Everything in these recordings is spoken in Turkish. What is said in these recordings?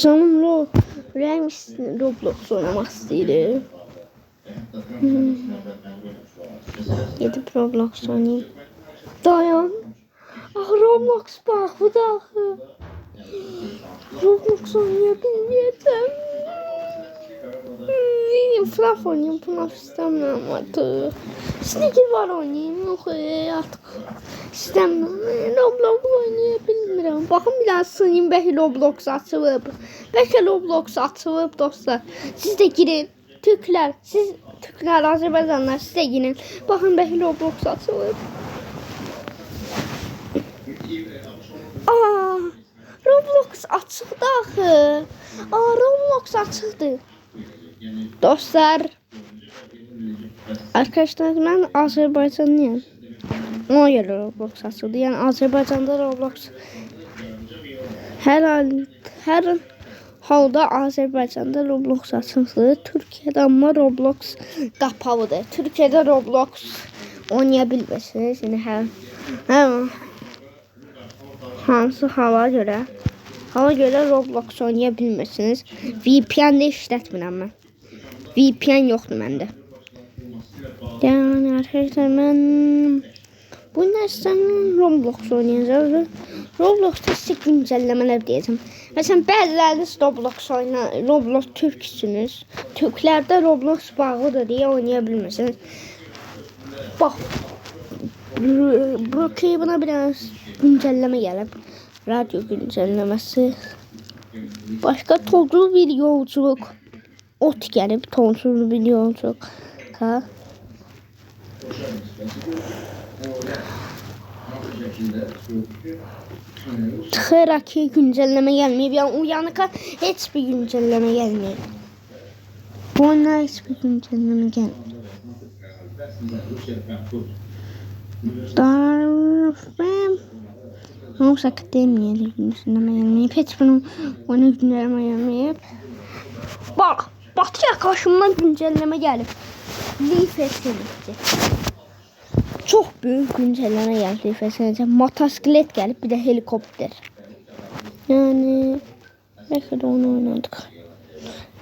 Canım Roblox oynamak istedim. Gidip Roblox oynayayım. Dayan. Ah Roblox bak bu da. Roblox oynayabilmeyeceğim. FNAF oynayayım. FNAF istemem artık. Sneaker var oynayayım. Yok artık. İstemem. Roblox oynayabilmirəm. Bakın biraz sığayım. Belki Roblox açılıb. Belki Roblox açılıb dostlar. Siz de girin. Türkler. Siz Türkler, Azerbaycanlar siz de girin. Bakın belki Roblox açılıb. Aa, Roblox açıldı axı. Roblox açıldı. Dostlar. Arkadaşlar ben Azerbaycanlıyım. Ona göre Roblox açıldı. Yani Azerbaycan'da Roblox her halda Azerbaycan'da Roblox açıldı. Türkiye'de ama Roblox kapalıdır. Türkiye'de Roblox oynayabilmesiniz. Yani hansı hava göre Roblox oynayabilmesiniz. VPN de işlətmirəm mən. VPN yoxdur məndə. Yani arkadaşlar ben bu nesden Roblox oynayacağız. Roblox'ta size güncellemeler diyeceğim. Mesela bazılarınız Roblox Türksünüz. Türklerde Roblox bağlıdır diye oynayabilmesiniz. Bak. Brookhaven'a biraz güncelleme gelip. Radyo güncellemesi. Başka tozlu bir yolculuk. Ot gelip tozlu bir yolculuk. Ha. Tıxıraq ki güncelleme gelmeyip yani uyanıka heç bir güncelleme gelmeyip. Bu oyuna heç bir güncelleme gelmeyip. Olsa demeyelim güncelleme gelmeyip. Heç bir oyuna güncelleme gelmeyip. Bak Batıya karşımdan güncelleme gelip. Leaf etkinlikti. Çok büyük güncelleme geldi mesela. Motosiklet gelip bir de helikopter. Yani belki de onu oynadık.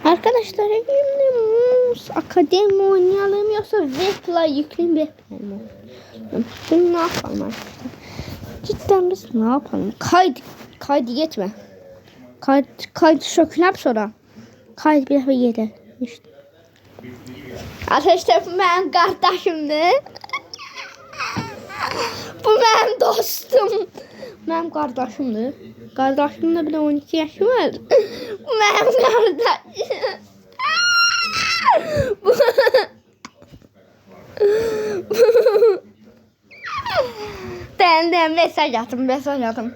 Arkadaşlar şimdi akademi oynayalım yoksa Web'la yükleyeyim Web'la mı? Bunu ne yapalım arkadaşlar? Cidden biz ne yapalım? Kaydı yetme. Kaydı sökülüp sonra. Kaydı bir defa yeter. İşte. Arkadaşlar bu benim kardeşimdir. Bu benim dostum. Benim kardeşimdir. Kardeşimde bir de 12 yaşı var. Bu benim kardeşim. Ben mesaj atım.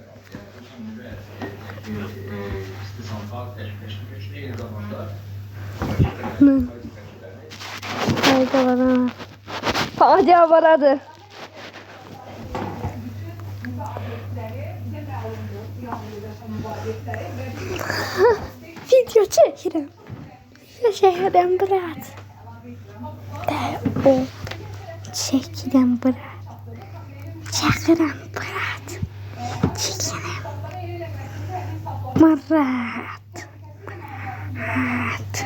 Hadi baradı. Video çekiyorum. Şehirden bırak. O çekilen bırak. Çekilen bırak. Çekilen bırak.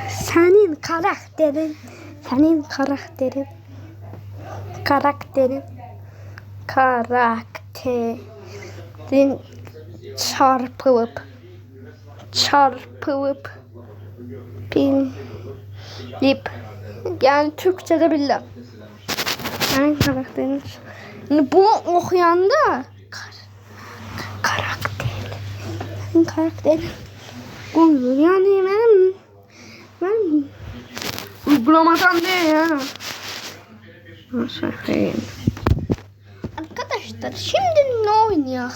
Senin karakterin çarpılıp bilip yani Türkçe'de billah. Yani karakterin bunu okuyanda karakterin konulur. Yani ben uygulamadan değil ya. Nasıl arkadaşlar şimdi ne oynuyor?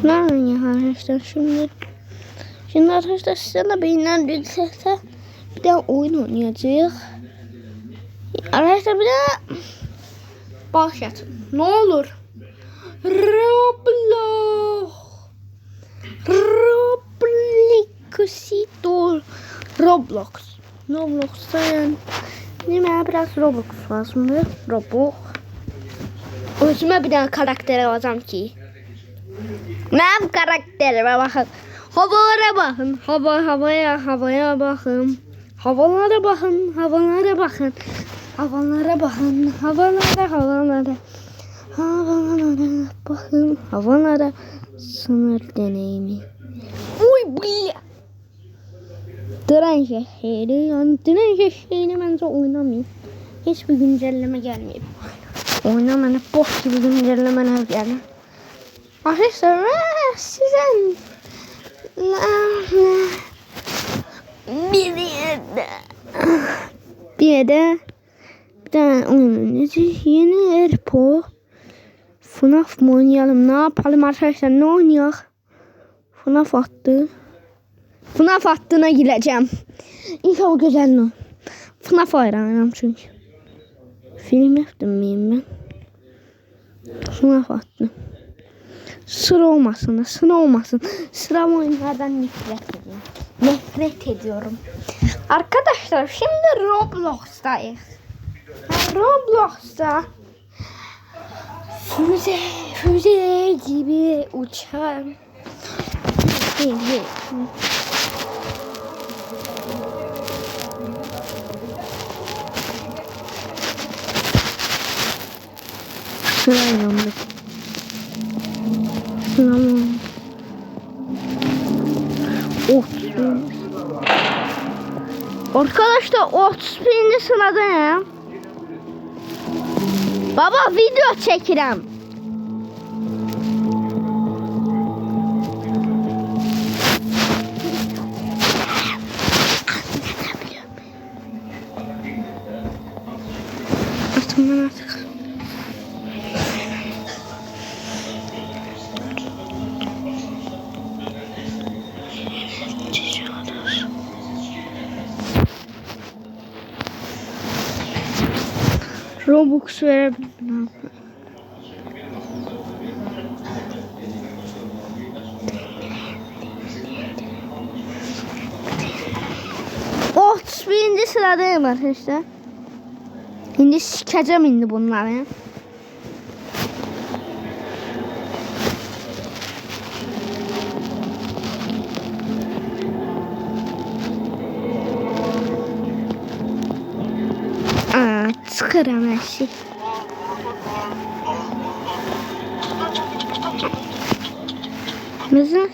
Ne oynuyor arkadaşlar şimdi? Şimdi arkadaşlar size de beyinler bilsese bir de oyun oynayacağız. Arkadaşlar bir de başlat. Ne olur? Roblox'ta yani ne biraz Roblox lazımdı. Roblox. Özüme bir tane karakter alacağım ki Benim karakterime bakın. Havalara bakın. Havaya bakın. Havalara bakın. Havalara bakın. Havalara bakın. Havalara bakın. Havalara sınır deneyimi. Uy bu. Tren şehri bence oynamayayım. Hiçbir güncelleme gelmiyor. Oynamanı boş gibi güncellemeler geldi. Arkadaşlar sizin bir yerde bir tane oyuncu yeni Erpo FNAF mı oynayalım, ne yapalım arkadaşlar, ne oynayalım? FNAF attığına gireceğim. İnşallah güzel mi? FNAF hayranım çünkü. Film yaptım mıyım ben? FNAF attım. Sıra olmasın. Sıra oyunlardan nefret ediyorum. Arkadaşlar şimdi Roblox'tayız. Roblox'ta füze gibi uçar. Sıra arkadaşlar 31. sırada ya. Baba video çekirəm. Artık. Robux verebilirim. Birinci sıradayım arkadaşlar. Şimdi sikeceğim bunları. Sıkırım her şey. Mesela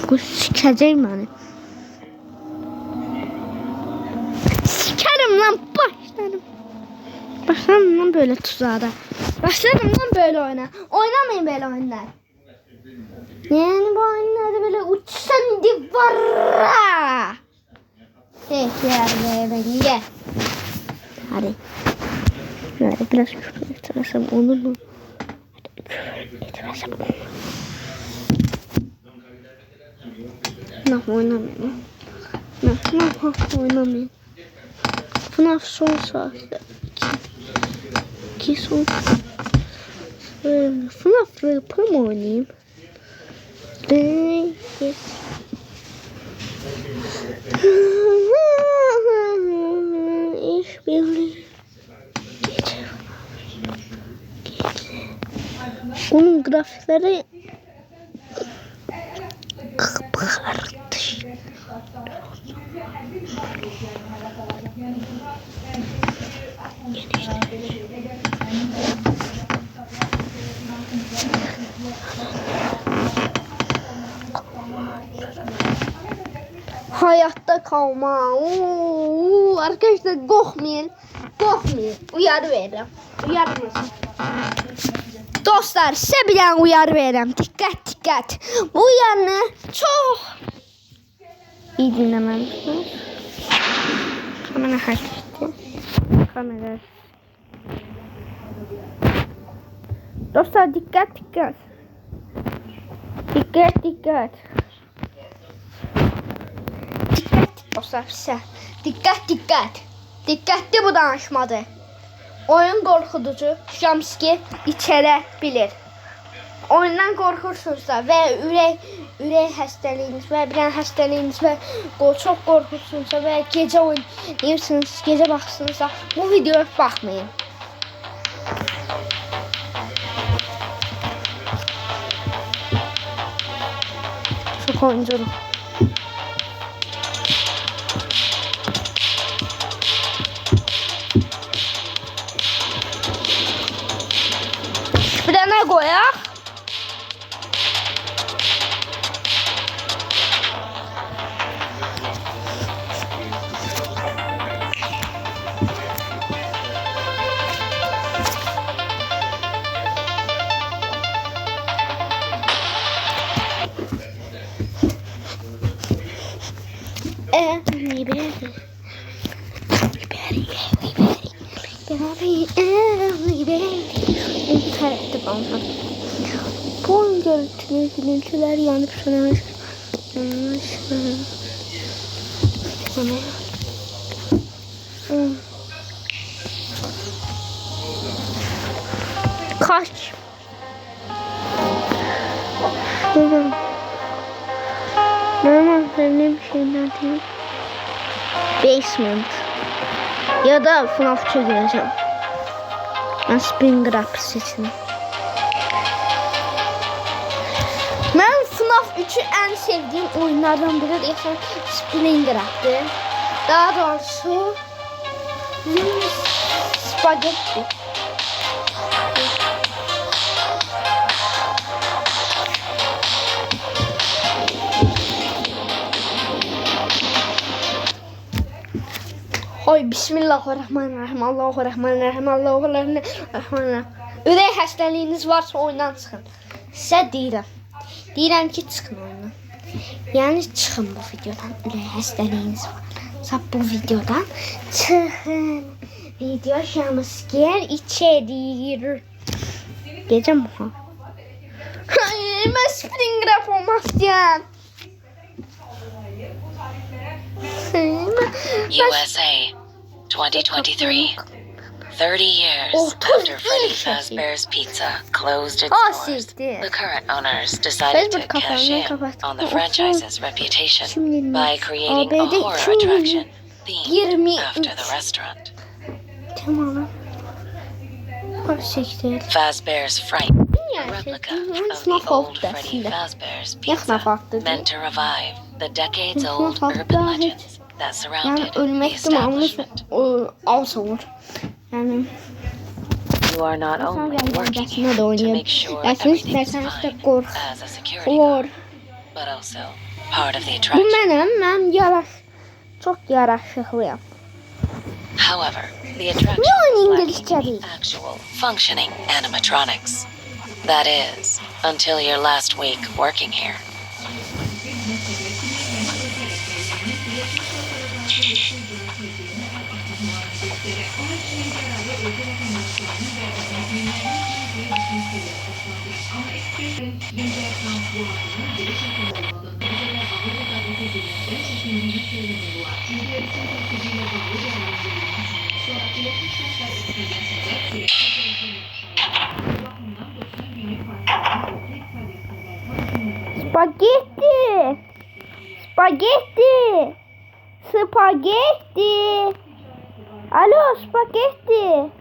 bu sikeceğim yani. Sikerim lan başlarım lan böyle tuzağa da. Başlarım lan böyle oyuna. Oynamayın böyle oyunlar. Yani bu oyunlarda böyle uçsan divara. Ben gel. Hadi. Şöyle biraz küfür etmesem olur mu? Etmesem olur mu? FNAF oynamıyorum. FNAF oynamıyorum. FNAF son saatte. 2 son. FNAF rapper mı oynayayım? İşbirliği. Onun grafikleri hayatta kalma. Arkadaşlar korkmayın. Uyarı veririm. Dostlar size bir tane uyarı veririm. Dikkat. Bu uyarı çok iyi dinlemelisiniz. Kamera kaçtı. Kamera. Dostlar dikkat. dostlar sizə. Diqqət, diqqət. Diqqətli bu danışmadır. Oyun qorxuducu, jumpscare içərə bilir. Oyundan qorxursunuzsa və ürək xəstəliyiniz və bir dənə xəstəliyiniz və çox qorxursunuzsa və gecə oynayırsınız, gecə baxırsınızsa bu videoya baxmayın. Çok oyunculuk. Bir dənə qoyaq. Bu oyun görüntüler yanıp sönemiş. Kaç. Benim şeyler değil. Basement. Ya da FNAF 3'e gireceğim. Ben Springtrap seçtim. Ben FNAF 3'ü en sevdiğim oyunlardan biri de Springtrap'tı. Daha doğrusu Spaghetti. Hay bismillahirrahmanirrahim. Allahurrahmanirrahim. Allahurrahmanirrahim. Ürək xəstəliyiniz varsa oyundan çıxın. Sizə deyirəm. Deyirəm ki, çıxın oyundan. Yəni çıxın bu videodan. Ürək xəstəliyiniz varsa bu videodan çıxın. Video jumpscare içerir. Gecə muha. Hayır, mən Springtrap olmaq istəyirəm. USA 2023. 30 years after Freddy Fazbear's Pizza closed its doors, the current owners decided to cash in on the franchise's reputation by creating a horror attraction themed after the restaurant. Fazbear's Fright, a replica of the old Freddy Fazbear's Pizza, meant to revive the decades-old urban legends that surrounded the establishment. You are not only working here to make sure everything is fine as a security guard, but also part of the attraction. Çok yaraşıklıyım. However, the attraction is lacking any actual functioning animatronics. That is, until your last week working here. Spagetti! Spagetti! Spagetti! Alo, spagetti!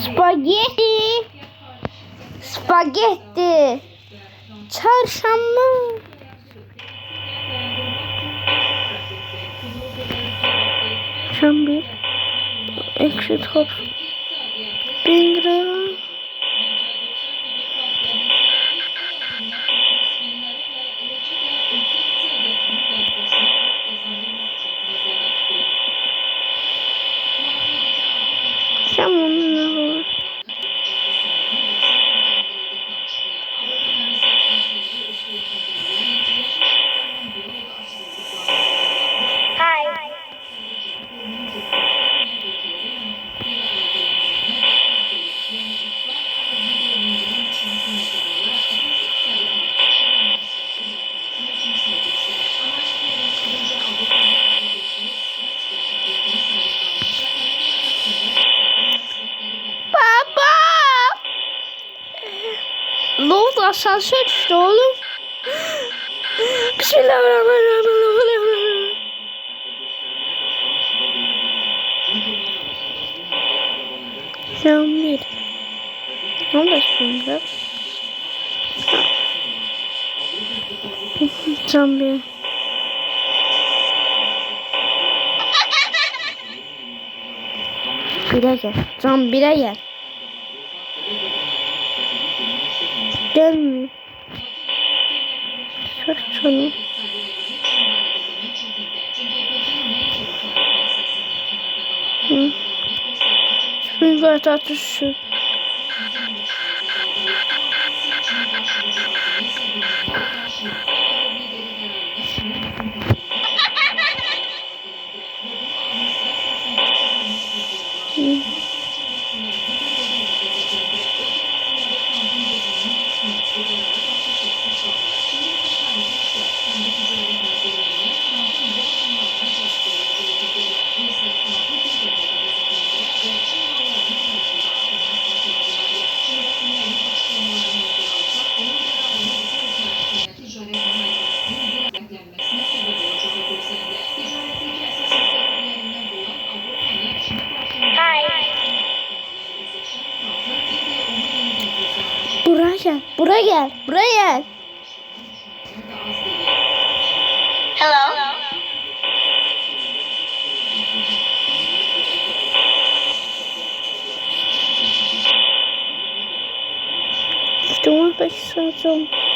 Spagetti! Spagetti! Çarşamba! Şambi! Exit hop! Bingra! asansör düştü oğlum. Bismillahirrahmanirrahim. Cam bir. Ne oldu şimdi? Cam bir. Bire gel. Cam bire gel. Gelmiyor. Şunu. Hı. Springer tatlısı. Buraya gel. Buraya gel. Buraya gel. Hello. İşte 15 saat oldu.